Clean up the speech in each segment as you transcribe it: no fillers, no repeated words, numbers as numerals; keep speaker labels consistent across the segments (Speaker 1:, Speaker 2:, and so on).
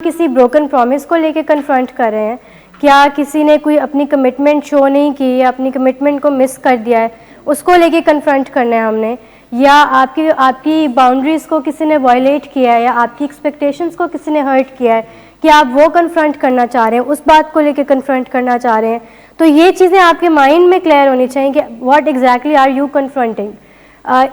Speaker 1: किसी broken promise को लेके कन्फ्रंट कर रहे हैं, क्या किसी ने कोई अपनी कमिटमेंट शो नहीं की या अपनी कमिटमेंट को मिस कर दिया है, उसको लेके कन्फ्रंट करना है हमने, या आपकी बाउंड्रीज़ को किसी ने वायलेट किया है या आपकी एक्सपेक्टेशंस को किसी ने हर्ट किया है, कि आप वो कन्फ्रंट करना चाह रहे हैं, उस बात को लेके कन्फ्रंट करना चाह रहे हैं। तो ये चीज़ें आपके माइंड में क्लियर होनी चाहिए कि what exactly are you confronting.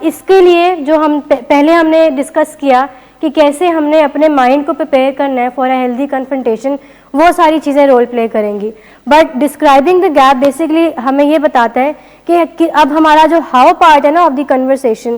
Speaker 1: इसके लिए जो हम पहले हमने डिस्कस किया कि कैसे हमने अपने माइंड को प्रिपेयर करना है फॉर अ हेल्दी कन्फ्रंटेशन, वो सारी चीज़ें रोल प्ले करेंगी। But describing the gap basically हमें ये बताता है कि अब हमारा जो हाउ पार्ट है ना ऑफ द कन्वर्सेशन,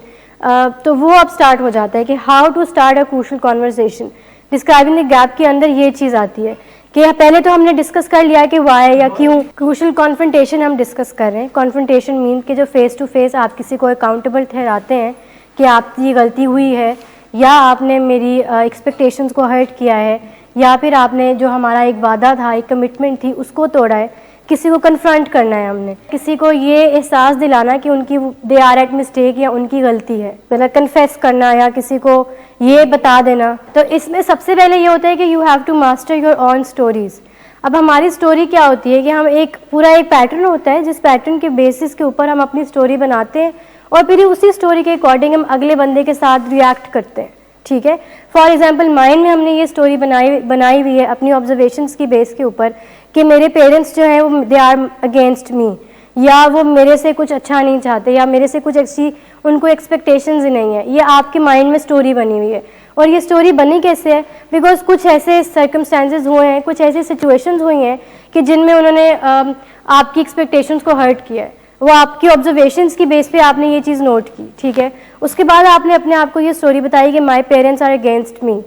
Speaker 1: तो वो अब स्टार्ट हो जाता है कि how to start a crucial conversation. Describing the gap के अंदर ये चीज़ आती है कि पहले तो हमने डिस्कस कर लिया कि वाई या क्यों क्रूशियल कॉन्फ्रंटेशन हम डिस्कस कर रहे हैं। कॉन्फ्रंटेशन मीन कि जो फेस टू फेस आप किसी को अकाउंटेबल ठहराते हैं कि आपकी गलती हुई है, या आपने मेरी एक्सपेक्टेशंस को हर्ट किया है, या फिर आपने जो हमारा एक वादा था, एक कमिटमेंट थी, उसको तोड़ा है। किसी को कन्फ्रंट करना है हमने, किसी को ये एहसास दिलाना कि उनकी दे आर एट मिस्टेक या उनकी गलती है, मतलब कन्फेस करना या किसी को ये बता देना। तो इसमें सबसे पहले ये होता है कि you have to master your own stories. अब हमारी स्टोरी क्या होती है कि हम एक पैटर्न होता है, जिस पैटर्न के बेसिस के ऊपर हम अपनी स्टोरी बनाते हैं और फिर उसी स्टोरी के अकॉर्डिंग हम अगले बंदे के साथ रिएक्ट करते हैं। ठीक है, फॉर एग्जांपल माइंड में हमने ये स्टोरी बनाई हुई है अपनी ऑब्जर्वेशंस की बेस के ऊपर कि मेरे पेरेंट्स जो हैं वो दे आर अगेंस्ट मी, या वो मेरे से कुछ अच्छा नहीं चाहते, या मेरे से कुछ अच्छी उनको एक्सपेक्टेशंस ही नहीं है। ये आपके माइंड में स्टोरी बनी हुई है। और ये स्टोरी बनी कैसे है? बिकॉज कुछ ऐसे सर्कमस्टेंसेस हुए हैं, कुछ ऐसी सिचुएशंस हुई हैं कि जिनमें उन्होंने आपकी एक्सपेक्टेशंस को हर्ट किया है। वो आपकी ऑब्जर्वेशंस की बेस पे आपने ये चीज़ नोट की। ठीक है, उसके बाद आपने अपने आप को ये स्टोरी बताई कि my parents are against me,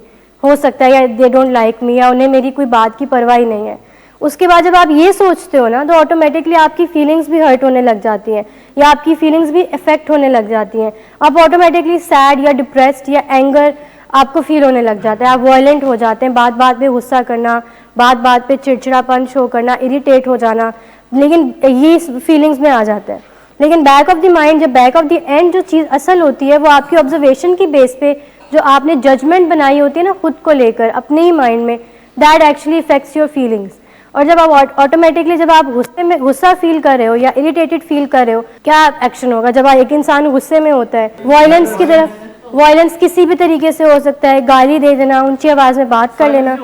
Speaker 1: हो सकता है, या दे डोंट लाइक मी, या उन्हें मेरी कोई बात की परवाह ही नहीं है। उसके बाद जब आप ये सोचते हो ना, तो ऑटोमेटिकली आपकी फीलिंग्स भी हर्ट होने लग जाती हैं, या आपकी फीलिंग्स भी इफेक्ट होने लग जाती हैं। आप ऑटोमेटिकली सैड या डिप्रेस्ड या एंगर आपको फील होने लग जाता है। आप वायलेंट हो जाते हैं, बात बात पे गुस्सा करना, बात बात पे चिड़चिड़ापन शो करना, इरिटेट हो जाना, लेकिन ये फीलिंग्स में आ जाता है। लेकिन बैक ऑफ द माइंड, जब बैक ऑफ द एंड जो चीज़ असल होती है, वो आपकी ऑब्जर्वेशन की बेस पे जो आपने जजमेंट बनाई होती है ना खुद को लेकर अपने ही माइंड में, that actually effects your feelings. और जब आप ऑटोमेटिकली जब आप गुस्सा फील कर रहे हो या इरिटेटेड फील कर रहे हो, क्या एक्शन होगा जब एक इंसान गुस्से में होता है? वायलेंस की तरफ, वायलेंस किसी भी तरीके से हो सकता है, गाली दे देना, ऊंची आवाज़ में बात कर लेना,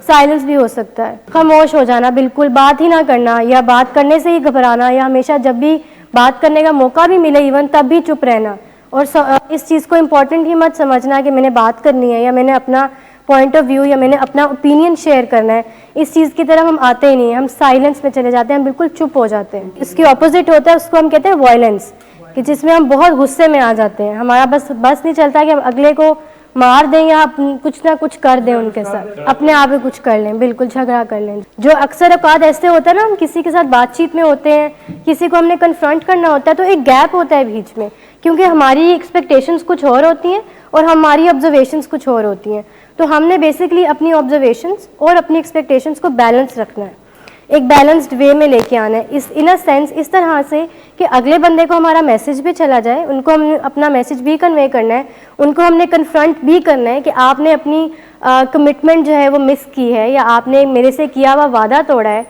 Speaker 1: साइलेंस भी हो सकता है, खामोश हो जाना, बिल्कुल बात ही ना करना, या बात करने से ही घबराना, या हमेशा जब भी बात करने का मौका भी मिले इवन तब भी चुप रहना। और इस चीज़ को इम्पोर्टेंट ही मत समझना कि मैंने बात करनी है या मैंने अपना पॉइंट ऑफ व्यू या मैंने अपना ओपिनियन शेयर करना है। इस चीज़ की तरफ हम आते ही नहीं हैं, हम साइलेंस में चले जाते हैं, हम बिल्कुल चुप हो जाते हैं। इसकी ऑपोजिट होता है, उसको हम कहते हैं वायलेंस, कि जिसमें हम बहुत गुस्से में आ जाते हैं। हमारा बस नहीं चलता कि हम अगले को मार दें या कुछ ना कुछ कर दें उनके साथ, अपने आप ही कुछ कर लें, बिल्कुल झगड़ा कर लें। जो अक्सर औकात ऐसे होता है ना, हम किसी के साथ बातचीत में होते हैं, किसी को हमने कन्फ्रंट करना होता है, तो एक गैप होता है बीच में, क्योंकि हमारी एक्सपेक्टेशंस कुछ और होती हैं और हमारी ऑब्जर्वेशंस कुछ और होती हैं। तो हमने बेसिकली अपनी ऑब्जर्वेशंस और अपनी एक्सपेक्टेशंस को बैलेंस रखना है, एक बैलेंस्ड वे में लेके आना है। इन अ सेंस इस तरह से कि अगले बंदे को हमारा मैसेज भी चला जाए, उनको हम अपना मैसेज भी कन्वे करना है, उनको हमने कन्फ्रंट भी करना है कि आपने अपनी कमिटमेंट जो है वो मिस की है, या आपने मेरे से किया हुआ वादा तोड़ा है,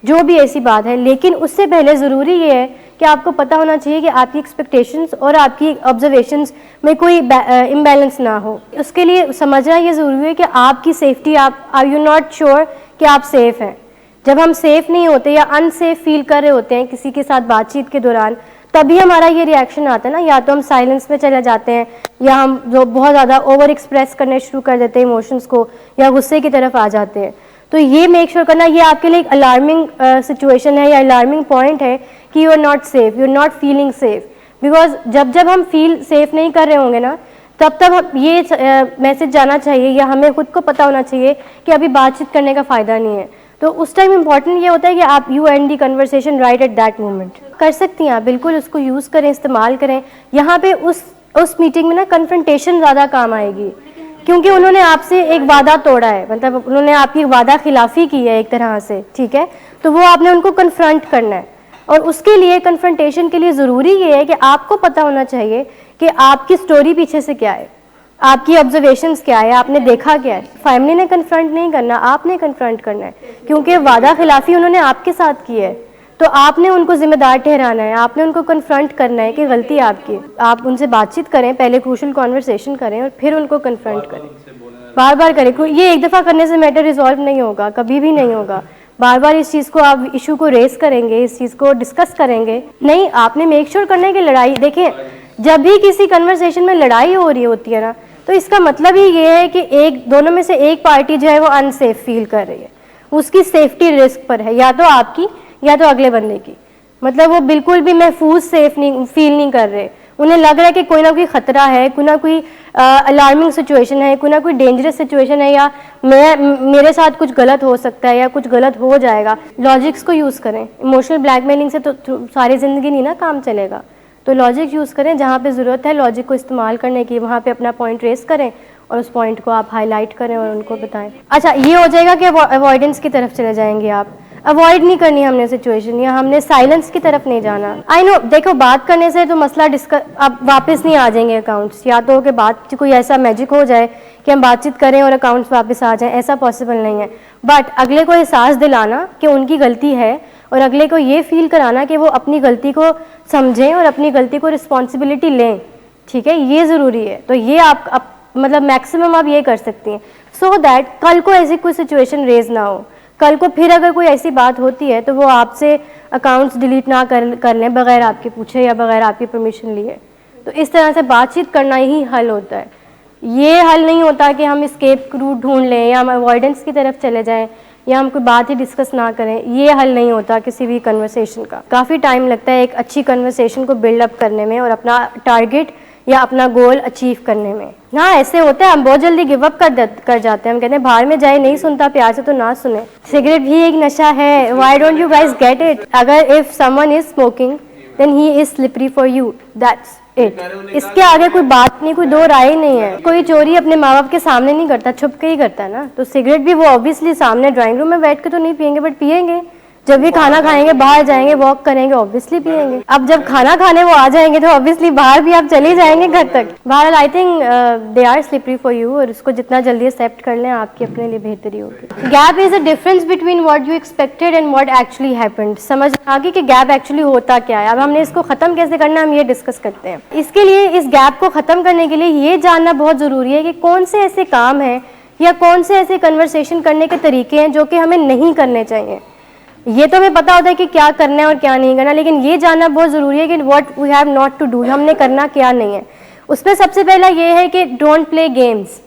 Speaker 1: जो भी ऐसी बात है। लेकिन उससे पहले ज़रूरी ये है कि आपको पता होना चाहिए कि आपकी एक्सपेक्टेशंस और आपकी ऑब्जर्वेशंस में कोई इम्बैलेंस ना हो। उसके लिए समझना ये ज़रूरी है कि आपकी safety, are you not sure कि आप सेफ़ हैं। जब हम सेफ़ नहीं होते या अनसेफ फील कर रहे होते हैं किसी के साथ बातचीत के दौरान, तभी हमारा ये रिएक्शन आता है ना, या तो हम साइलेंस में चले जाते हैं, या हम जो बहुत ज़्यादा ओवर एक्सप्रेस करने शुरू कर देते हैं इमोशंस को, या गुस्से की तरफ आ जाते हैं। तो ये मेक श्योर करना, ये आपके लिए एक अलार्मिंग सिचुएशन है या अलार्मिंग पॉइंट है कि you are not safe, you are not feeling safe. Because जब हम फील सेफ नहीं कर रहे होंगे ना, तब ये मैसेज जाना चाहिए, या हमें खुद को पता होना चाहिए कि अभी बातचीत करने का फ़ायदा नहीं है। तो उस टाइम इम्पॉर्टेंट ये होता है कि आप you and the conversation right at that moment. कर सकती हैं आप, बिल्कुल उसको यूज़ करें, इस्तेमाल करें। यहाँ पे उस मीटिंग में ना कन्फ्रंटेशन ज़्यादा काम आएगी, क्योंकि उन्होंने आपसे एक वादा तोड़ा है, मतलब उन्होंने आपकी वादा खिलाफी की है एक तरह से। ठीक है, तो वो आपने उनको कन्फ्रंट करना है, और उसके लिए कन्फ्रंटेशन के लिए ज़रूरी ये है कि आपको पता होना चाहिए कि आपकी स्टोरी पीछे से क्या है। आपकी ऑब्जर्वेशंस क्या है, आपने देखा क्या है। फैमिली ने कन्फ्रंट नहीं करना, आपने कन्फ्रंट करना है, क्योंकि वादा खिलाफी उन्होंने आपके साथ की है, तो आपने उनको जिम्मेदार ठहराना है, आपने उनको कन्फ्रंट करना है कि गलती आपकी। आप उनसे बातचीत करें, पहले क्रूशल कॉन्वर्सेशन करें और फिर उनको कन्फ्रंट करें, बार बार करें। ये एक दफ़ा करने से मैटर रिजॉल्व नहीं होगा, कभी भी नहीं होगा। बार बार इस चीज़ को आप इशू को रेस करेंगे, इस चीज़ को डिस्कस करेंगे। नहीं, आपने मेक श्योर करना है कि लड़ाई, देखें जब भी किसी कन्वर्सेशन में लड़ाई हो रही होती है ना, तो इसका मतलब ही ये है कि एक दोनों में से एक पार्टी जो है वो अनसेफ फील कर रही है, उसकी सेफ्टी रिस्क पर है, या तो आपकी या तो अगले बंदे की। मतलब वो बिल्कुल भी महफूज सेफ नहीं फील नहीं कर रहे, उन्हें लग रहा है कि कोई ना कोई ख़तरा है, कोई ना कोई अलार्मिंग सिचुएशन है, कोई ना कोई डेंजरस सिचुएशन है, या मेरे साथ कुछ गलत हो सकता है या कुछ गलत हो जाएगा। लॉजिक्स को यूज़ करें, इमोशनल ब्लैकमेलिंग से तो सारी ज़िंदगी नहीं ना काम चलेगा। तो लॉजिक यूज़ करें, जहाँ पे ज़रूरत है लॉजिक को इस्तेमाल करने की, वहाँ पे अपना पॉइंट रेस करें और उस पॉइंट को आप हाईलाइट करें और उनको बताएं। अच्छा, ये हो जाएगा कि अवॉइडेंस की तरफ चले जाएंगे आप। अवॉइड नहीं करनी हमने सिचुएशन, या हमने साइलेंस की तरफ नहीं जाना। आई नो, देखो बात करने से तो मसला अब वापस नहीं आ जाएंगे अकाउंट्स, या तो कि बात कोई ऐसा मैजिक हो जाए कि हम बातचीत करें और अकाउंट्स वापस आ जाएं, ऐसा पॉसिबल नहीं है। बट अगले को एहसास दिलाना कि उनकी गलती है और अगले को ये फील कराना कि वो अपनी गलती को समझें और अपनी गलती को रिस्पॉन्सिबिलिटी लें, ठीक है, ये ज़रूरी है। तो ये आप मतलब मैक्सिमम आप ये कर सकती हैं, सो दैट कल को ऐसी कोई सिचुएशन रेज ना हो। कल को फिर अगर कोई ऐसी बात होती है तो वो आपसे अकाउंट्स डिलीट ना कर लें बगैर आपके पूछे या बगैर आपकी परमिशन लिए। तो इस तरह से बातचीत करना ही हल होता है। ये हल नहीं होता कि हम एस्केप रूट ढूंढ लें या हम अवॉइडेंस की तरफ चले जाएं या हम कोई बात ही डिस्कस ना करें। ये हल नहीं होता किसी भी कन्वर्सेशन का। काफ़ी टाइम लगता है एक अच्छी कन्वर्सेशन को बिल्डअप करने में और अपना टारगेट या अपना गोल अचीव करने में। ना ऐसे होता है हम बहुत जल्दी गिव अप कर जाते हैं। हम कहते हैं बाहर में जाए, नहीं सुनता प्यार से तो ना सुने। सिगरेट भी एक नशा है, why don't you guys get it? अगर if someone is smoking then he is slippery for you, that's it. इसके आगे कोई बात नहीं, कोई दो राय नहीं है। कोई चोरी अपने माँ बाप के सामने नहीं करता, छुप के ही करता है ना। तो सिगरेट भी वो ऑब्वियसली सामने ड्राइंग रूम में बैठ के तो नहीं पियेंगे, बट पियेंगे जब भी खाना खाएंगे, बाहर जाएंगे, वॉक करेंगे, ऑब्वियसली पियेंगे। अब जब खाना खाने वो आ जाएंगे तो ऑब्वियसली बाहर भी आप चले जाएंगे घर तक। बहरहाल I think they are slippery for you, और उसको जितना जल्दी एक्सेप्ट कर लें आपकी अपने लिए बेहतरी होगी। Gap is a difference between what you expected and what actually happened. समझ आ गई कि गैप एक्चुअली होता क्या है। अब हमने इसको खत्म कैसे करना है, हम ये डिस्कस करते हैं। इसके लिए, इस गैप को खत्म करने के लिए ये जानना बहुत जरूरी है कि कौन से ऐसे काम हैं या कौन से ऐसे कन्वर्सेशन करने के तरीके हैं जो कि हमें नहीं करने चाहिए। ये तो हमें पता होता है कि क्या करना है और क्या नहीं करना, लेकिन ये जानना बहुत ज़रूरी है कि what we have not to do, हमने करना क्या नहीं है। उसमें सबसे पहला ये है कि डोंट प्ले गेम्स।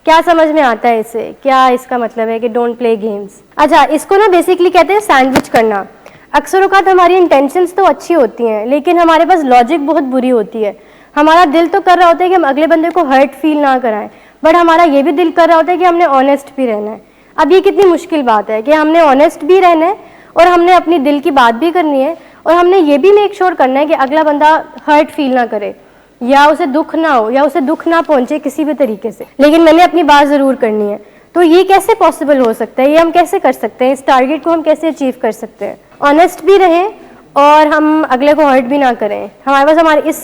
Speaker 1: क्या समझ में आता है इससे? क्या इसका मतलब है कि डोंट प्ले गेम्स? अच्छा, इसको ना बेसिकली कहते हैं सैंडविच करना। अक्सर औक़ात हमारी इंटेंशंस तो अच्छी होती हैं, लेकिन हमारे पास लॉजिक बहुत बुरी होती है। हमारा दिल तो कर रहा होता है कि हम अगले बंदे को हर्ट फील ना कराएं, बट हमारा ये भी दिल कर रहा होता है कि हमने ऑनेस्ट भी रहना है। अब ये कितनी मुश्किल बात है कि हमने ऑनेस्ट भी रहना है और हमने अपनी दिल की बात भी करनी है, और हमने ये भी मेक श्योर करना है कि अगला बंदा हर्ट फील ना करे या उसे दुख ना हो या उसे दुख ना पहुंचे किसी भी तरीके से, लेकिन मैंने अपनी बात ज़रूर करनी है। तो ये कैसे पॉसिबल हो सकता है? ये हम कैसे कर सकते हैं? इस टारगेट को हम कैसे अचीव कर सकते हैं? ऑनेस्ट भी रहें और हम अगले को हर्ट भी ना करें। हमारे इस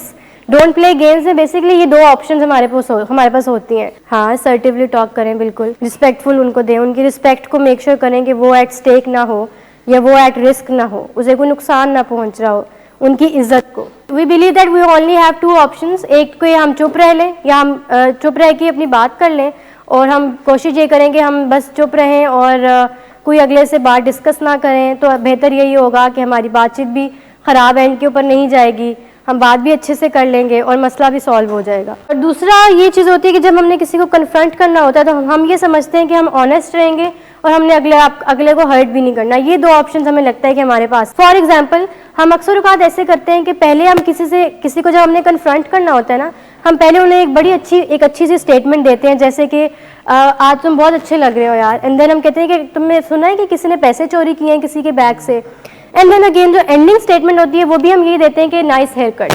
Speaker 1: डोंट प्ले गेम्स में बेसिकली ये दो ऑप्शंस हमारे पास होती हैं। हाँ, असर्टिवली टॉक करें, बिल्कुल रिस्पेक्टफुल उनको दें, उनकी रिस्पेक्ट को मेक श्योर करें कि वो एट स्टेक ना हो या वो एट रिस्क ना हो, उसे कोई नुकसान ना पहुंच रहा हो उनकी इज्जत को। We believe that we only have two options. एक को हम चुप रह लें या हम चुप रह के अपनी बात कर लें, और हम कोशिश ये करें कि हम बस चुप रहें और कोई अगले से बात डिस्कस ना करें। तो बेहतर यही होगा कि हमारी बातचीत भी ख़राब एंड के ऊपर नहीं जाएगी, हम बात भी अच्छे से कर लेंगे और मसला भी सॉल्व हो जाएगा। और दूसरा ये चीज़ होती है कि जब हमने किसी को कन्फ्रंट करना होता है तो हम ये समझते हैं कि हम ऑनेस्ट रहेंगे और हमने अगले को हर्ट भी नहीं करना। ये दो ऑप्शन हमें लगता है कि हमारे पास। फॉर एग्जाम्पल, हम अक्सर औक़ात ऐसे करते हैं कि पहले हम किसी को जब हमने कन्फ्रंट करना होता है ना, हम पहले उन्हें एक अच्छी सी स्टेटमेंट देते हैं, जैसे कि आज तुम बहुत अच्छे लग रहे हो यार, एंड देन हम कहते हैं कि तुमने सुना है कि किसी ने पैसे चोरी किए हैं किसी के बैग से, एंड देन अगेन जो एंडिंग स्टेटमेंट होती है वो भी हम यही देते हैं कि नाइस हेयर कट।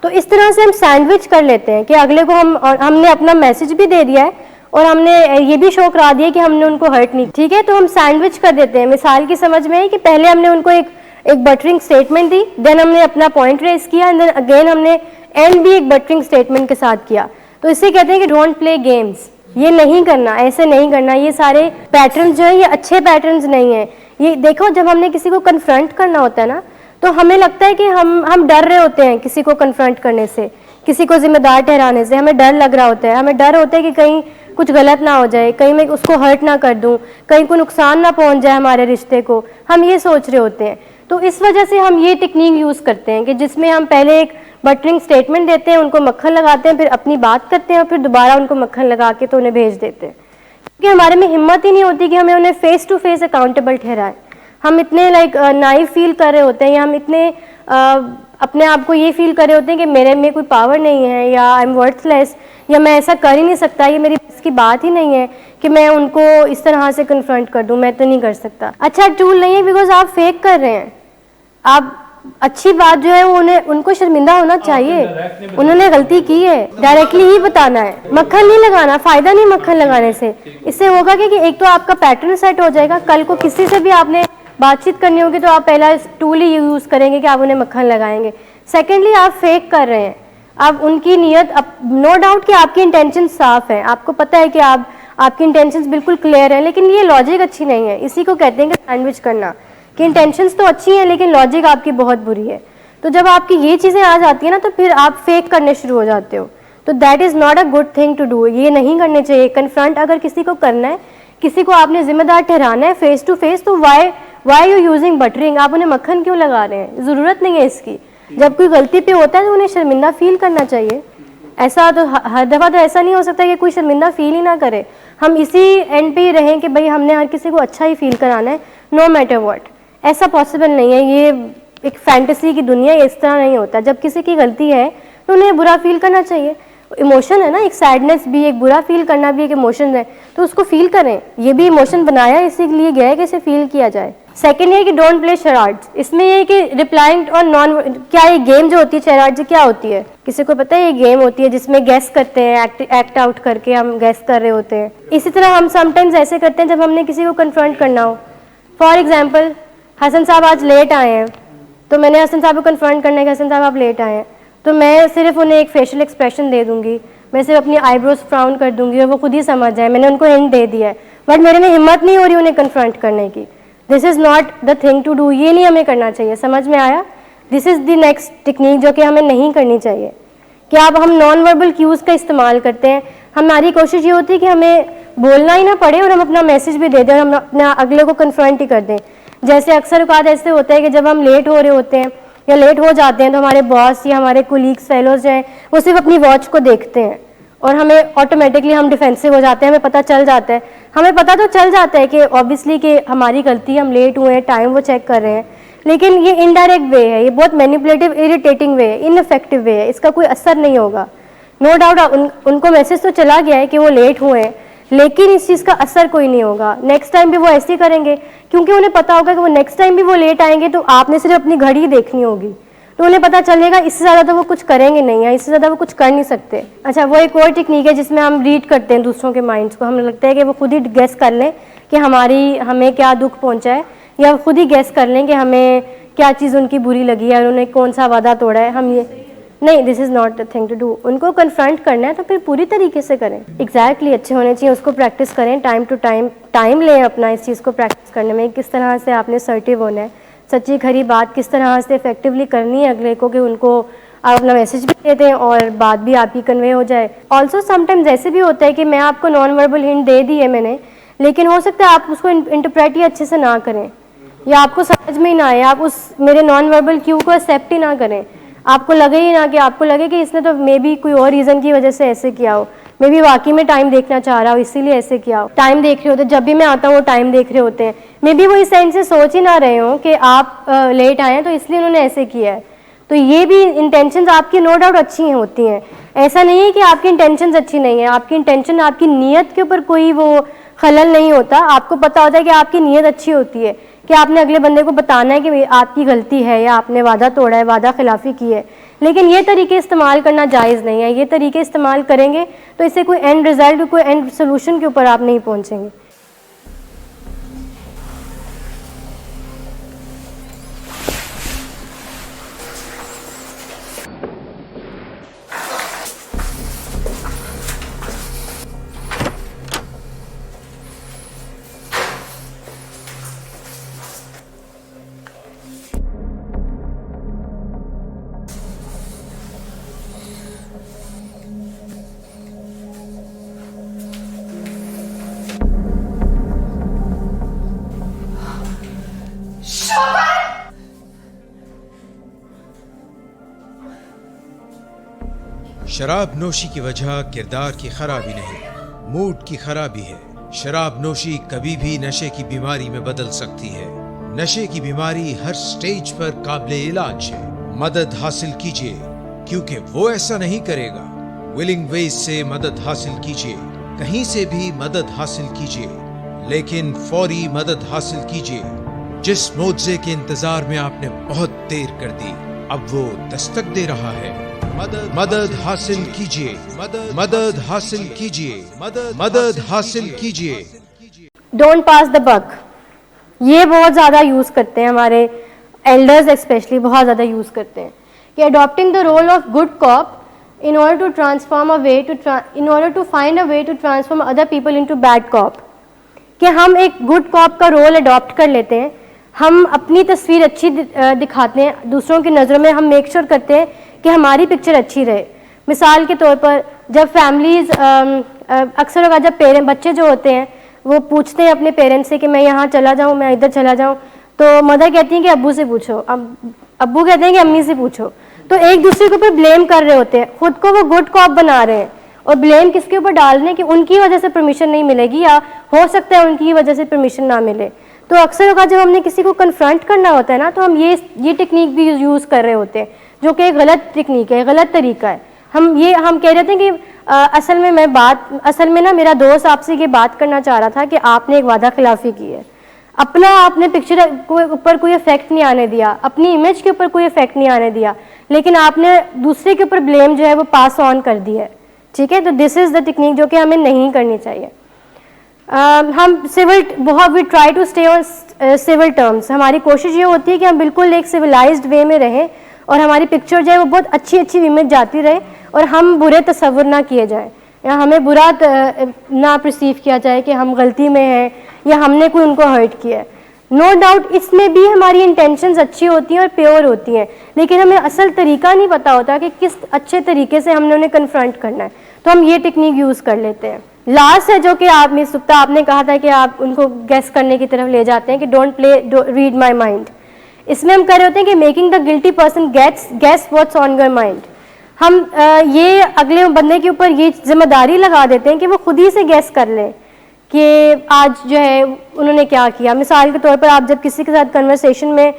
Speaker 1: तो इस तरह से हम सैंडविच कर लेते हैं कि अगले को हमने अपना मैसेज भी दे दिया है और हमने ये भी शो करा दिया कि हमने उनको हर्ट नहीं, ठीक है। तो हम सैंडविच कर देते हैं। मिसाल की समझ में है कि पहले हमने उनको एक बटरिंग स्टेटमेंट दी, देन हमने अपना पॉइंट रेस किया, एंड देन अगेन हमने एंड भी एक बटरिंग स्टेटमेंट के साथ किया। तो इससे कहते हैं कि डोंट प्ले गेम्स, ये नहीं करना, ऐसे नहीं करना। ये सारे पैटर्न्स जो है ये अच्छे पैटर्न्स नहीं है। ये देखो, जब हमने किसी को कन्फ्रंट करना होता है ना, तो हमें लगता है कि हम डर रहे होते हैं किसी को कन्फ्रंट करने से, किसी को जिम्मेदार ठहराने से। हमें डर लग रहा होता है, हमें डर होता है कि कहीं कुछ गलत ना हो जाए, कहीं मैं उसको हर्ट ना कर दूं, कहीं को नुकसान ना पहुंच जाए हमारे रिश्ते को, हम ये सोच रहे होते हैं। तो इस वजह से हम ये टेक्निक यूज़ करते हैं कि जिसमें हम पहले एक बटरिंग स्टेटमेंट देते हैं, उनको मक्खन लगाते हैं, फिर अपनी बात करते हैं और फिर दोबारा उनको मक्खन लगा के तो उन्हें भेज देते हैं। क्योंकि हमारे में हिम्मत ही नहीं होती कि हमें उन्हें फेस टू फेस अकाउंटेबल ठहराएं। हम इतने नाइव फील कर रहे होते हैं, या हम इतने अपने आप को ये फील कर रहे होते हैं कि मेरे में कोई पावर नहीं है, या आई एम वर्थलेस, या मैं ऐसा कर ही नहीं सकता, ये मेरी बस की बात ही नहीं है कि मैं उनको इस तरह से कन्फ्रंट कर दूं, मैं तो नहीं कर सकता। अच्छा टूल नहीं है, बिकॉज आप फेक कर रहे हैं। आप अच्छी बात जो है वो उनको शर्मिंदा होना चाहिए, उन्होंने गलती की है, डायरेक्टली ही बताना है, मक्खन नहीं लगाना, फायदा नहीं मक्खन लगाने से। इससे होगा कि एक तो आपका पैटर्न सेट हो जाएगा, कल को किसी से भी आपने बातचीत करनी होगी तो आप पहला टूल ही यूज़ करेंगे कि आप उन्हें मक्खन लगाएंगे। सेकेंडली, आप फेक कर रहे हैं, आप उनकी नीयत, नो डाउट कि आपकी इंटेंशन साफ है, आपको पता है कि आपकी इंटेंशंस बिल्कुल क्लियर है, लेकिन ये लॉजिक अच्छी नहीं है। इसी को कहते हैं कि सैंडविच करना, कि इंटेंशंस तो अच्छी हैं लेकिन लॉजिक आपकी बहुत बुरी है। तो जब आपकी ये चीज़ें आ जाती है ना, तो फिर आप फेक करने शुरू हो जाते हो। तो that is not a good thing to do, ये नहीं करने चाहिए। कन्फ्रंट अगर किसी को करना है, किसी को आपने जिम्मेदार ठहराना है फेस टू फेस, तो वाई यू यूजिंग बटरिंग, आप उन्हें मक्खन क्यों लगा रहे हैं, ज़रूरत नहीं है इसकी। जब कोई गलती पे होता है तो उन्हें शर्मिंदा फील करना चाहिए। ऐसा तो हर दफ़ा तो ऐसा नहीं हो सकता कि कोई शर्मिंदा फील ही ना करे। हम इसी एंड पे ही रहें कि भाई हमने हर किसी को अच्छा ही फील कराना है, नो मैटर व्हाट। ऐसा पॉसिबल नहीं है, ये एक फैंटेसी की दुनिया है, इस तरह नहीं होता। जब किसी की गलती है तो उन्हें बुरा फील करना चाहिए। इमोशन है ना, एक सैडनेस भी, एक बुरा फील करना भी एक इमोशन है, तो उसको फील करें। ये भी इमोशन बनाया इसीलिए गया है कि इसे फील किया जाए। सेकेंड है कि डोंट प्ले शराड्स। इसमें ये है कि रिप्लाइंग और नॉन, क्या ये गेम जो होती है शराड्स क्या होती है, किसी को पता है? ये गेम होती है जिसमें गेस करते हैं, एक्ट आउट करके हम गेस कर रहे होते हैं। इसी तरह हम समटाइम्स ऐसे करते हैं जब हमने किसी को कन्फ्रंट करना हो। फॉर एग्जाम्पल, हसन साहब आज लेट आए हैं, तो मैंने हसन साहब को कन्फ्रंट करना है कि हसन साहब आप लेट आए हैं, तो मैं सिर्फ उन्हें एक फेशियल एक्सप्रेशन दे दूंगी, मैं सिर्फ अपनी आईब्रोज फ्राउन कर दूंगी और वो खुद ही समझ जाए, मैंने उनको हिंट दे दिया है। बट मेरे में हिम्मत नहीं हो रही उन्हें कन्फ्रंट करने की। This is not the thing to do, ये नहीं हमें करना चाहिए। समझ में आया? This is the next technique जो कि हमें नहीं करनी चाहिए, कि अब हम नॉन वर्बल क्यूज़ का इस्तेमाल करते हैं। हमारी कोशिश ये होती है कि हमें बोलना ही ना पड़े और हम अपना मैसेज भी दे दें और हम अपना अगले को कन्फ्रंट ही कर दें। जैसे अक्सर औकात ऐसे होता है कि जब हम लेट हो रहे होते हैं या लेट हो जाते हैं, तो हमारे बॉस या हमारे कोलीग्स फेलोज हैं, वो सिर्फ अपनी वॉच को देखते हैं और हमें ऑटोमेटिकली हम डिफेंसिव हो जाते हैं। हमें पता चल जाता है, हमें पता तो चल जाता है कि ऑब्वियसली कि हमारी गलती, हम लेट हुए हैं, टाइम वो चेक कर रहे हैं, लेकिन ये इनडायरेक्ट वे है, ये बहुत मैनिपुलेटिव, इरिटेटिंग वे है, इनइफेक्टिव वे है, इसका कोई असर नहीं होगा। नो डाउट उनको मैसेज तो चला गया है कि वो लेट हुए हैं, लेकिन इस चीज़ का असर कोई नहीं होगा। नेक्स्ट टाइम भी वो ऐसे ही करेंगे, क्योंकि उन्हें पता होगा कि वो नेक्स्ट टाइम भी वो लेट आएंगे, तो आपने सिर्फ अपनी घड़ी ही देखनी होगी, तो उन्हें पता चलेगा इससे ज़्यादा तो वो कुछ करेंगे नहीं, या इससे ज़्यादा वो कुछ कर नहीं सकते। अच्छा, वो एक और टेक्निक है जिसमें हम रीड करते हैं दूसरों के माइंड्स को। हमें लगता है कि वो खुद ही गेस कर लें कि हमें क्या दुख पहुंचा है, या खुद ही गेस कर लें कि हमें क्या चीज़ उनकी बुरी लगी है और उन्हें कौन सा वादा तोड़ा है। हम ये नहीं, this is not the thing to do. उनको कन्फ्रंट करना है तो फिर पूरी तरीके से करें, एग्जैक्टली अच्छे होने चाहिए, उसको प्रैक्टिस करें, टाइम टू टाइम लें अपना इस चीज़ को प्रैक्टिस करने में, किस तरह से आपने असर्टिव होना है, सच्ची खरी बात किस तरह से इफेक्टिवली करनी है अगले को, कि उनको आप अपना मैसेज भी दे दें और बात भी आपकी कन्वे हो जाए। ऑल्सो समटाइम्स ऐसे भी होता है कि मैं आपको नॉन वर्बल हिंट दे दी है मैंने, लेकिन हो सकता है आप उसको इंटरप्रेट ही अच्छे से ना करें, या आपको समझ में ही ना आए, आप उस मेरे नॉन वर्बल क्यू को एक्सेप्ट ही ना करें, आपको लगे ही ना, कि आपको लगे कि इसने तो मे बी कोई और रीज़न की वजह से ऐसे किया हो, मे बी वाकई में टाइम देखना चाह रहा हो इसीलिए ऐसे किया हो। टाइम देख रहे होते, जब भी मैं आता हूँ वो टाइम देख रहे होते हैं, मे बी वो इस सेंस से सोच ही ना रहे हो कि आप लेट आए हैं तो इसलिए उन्होंने ऐसे किया है। तो ये भी इंटेंशंस आपकी नो डाउट अच्छी होती हैं, ऐसा नहीं है कि आपकी इंटेंशंस अच्छी नहीं है, आपकी इंटेंशन, आपकी नीयत के ऊपर कोई वो खलल नहीं होता। आपको पता होता है कि आपकी नीयत अच्छी होती है, कि आपने अगले बंदे को बताना है कि आपकी गलती है या आपने वादा तोड़ा है, वादा खिलाफी की है, लेकिन ये तरीके इस्तेमाल करना जायज़ नहीं है। ये तरीके इस्तेमाल करेंगे तो इससे कोई एंड रिजल्ट, कोई एंड सोल्यूशन के ऊपर आप नहीं पहुंचेंगे।
Speaker 2: शराब नोशी की वजह किरदार की खराबी नहीं, मूड की खराबी है। शराब नोशी कभी भी नशे की बीमारी में बदल सकती है। नशे की बीमारी हर स्टेज पर काबिले इलाज है। मदद हासिल कीजिए, क्योंकि वो ऐसा नहीं करेगा। विलिंग वेज से मदद हासिल कीजिए, कहीं से भी मदद हासिल कीजिए, लेकिन फौरी मदद हासिल कीजिए। जिस मुआवजे के इंतजार में आपने बहुत देर कर दी, अब वो दस्तक दे रहा है। मदद हासिल कीजिए, मदद हासिल कीजिए, मदद हासिल कीजिए।
Speaker 1: डोंट पास द बक, ये बहुत ज़्यादा यूज़ करते हैं हमारे एल्डर्स, स्पेशली बहुत ज़्यादा यूज़ करते हैं कि adopting the role of good cop in order to transform a way to in order to find a way to transform other people into bad cop, कि हम एक गुड कॉप का role adopt कर लेते हैं। हम अपनी तस्वीर अच्छी दिखाते हैं दूसरों की नज़रों में, हम मेक श्योर करते हैं कि हमारी पिक्चर अच्छी रहे। मिसाल के तौर पर जब फैमिलीज़ अक्सर होगा, जब बच्चे जो होते हैं वो पूछते हैं अपने पेरेंट्स से कि मैं यहाँ चला जाऊँ, मैं इधर चला जाऊँ, तो मदर कहती हैं कि अब्बू से पूछो, अब्बू कहते हैं कि अम्मी से पूछो। तो एक दूसरे के ऊपर ब्लेम कर रहे होते हैं, खुद को वो गुड कॉप बना रहे हैं और ब्लेम किसके ऊपर डाल रहे हैं कि उनकी वजह से परमिशन नहीं मिलेगी या हो सकता है उनकी वजह से परमिशन ना मिले। तो अक्सर होगा जब हमने किसी को कन्फ्रंट करना होता है ना, तो हम ये टेक्निक भी यूज़ कर रहे होते हैं, जो कि एक गलत टेक्निक है, गलत तरीका है। हम कह रहे थे कि असल में ना मेरा दोस्त आपसे ये बात करना चाह रहा था कि आपने एक वादा खिलाफी की है। आपने पिक्चर के ऊपर कोई इफेक्ट नहीं आने दिया, अपनी इमेज के ऊपर कोई इफेक्ट नहीं आने दिया, लेकिन आपने दूसरे के ऊपर ब्लेम जो है वो पास ऑन कर दिया है। ठीक है, तो दिस इज़ द टेक्निक जो कि हमें नहीं करनी चाहिए। हम we try to stay on civil terms. हमारी कोशिश ये होती है कि हम बिल्कुल एक सिविलाइज्ड वे में रहें और हमारी पिक्चर जो है वो बहुत अच्छी इमेज जाती रहे और हम बुरे तस्वुर ना किए जाएं या हमें बुरा ना परसीव किया जाए कि हम गलती में हैं या हमने कोई उनको हर्ट किया है। नो डाउट इसमें भी हमारी इंटेंशंस अच्छी होती हैं और प्योर होती हैं, लेकिन हमें असल तरीका नहीं पता होता कि किस अच्छे तरीके से हमने उन्हें कन्फ्रंट करना है, तो हम ये टेक्निक यूज़ कर लेते हैं। लास्ट है जो कि आप मिस सुप्ता आपने कहा था कि आप उनको गेस करने की तरफ ले जाते हैं कि डोंट रीड माई माइंड। इसमें हम कह रहे होते हैं कि making the guilty person guess what's on your mind. हम ये अगले बंदे के ऊपर ये जिम्मेदारी लगा देते हैं कि वो खुद ही से गेस कर लें कि आज जो है उन्होंने क्या किया। मिसाल के तौर पर आप जब किसी के साथ कन्वर्सेशन में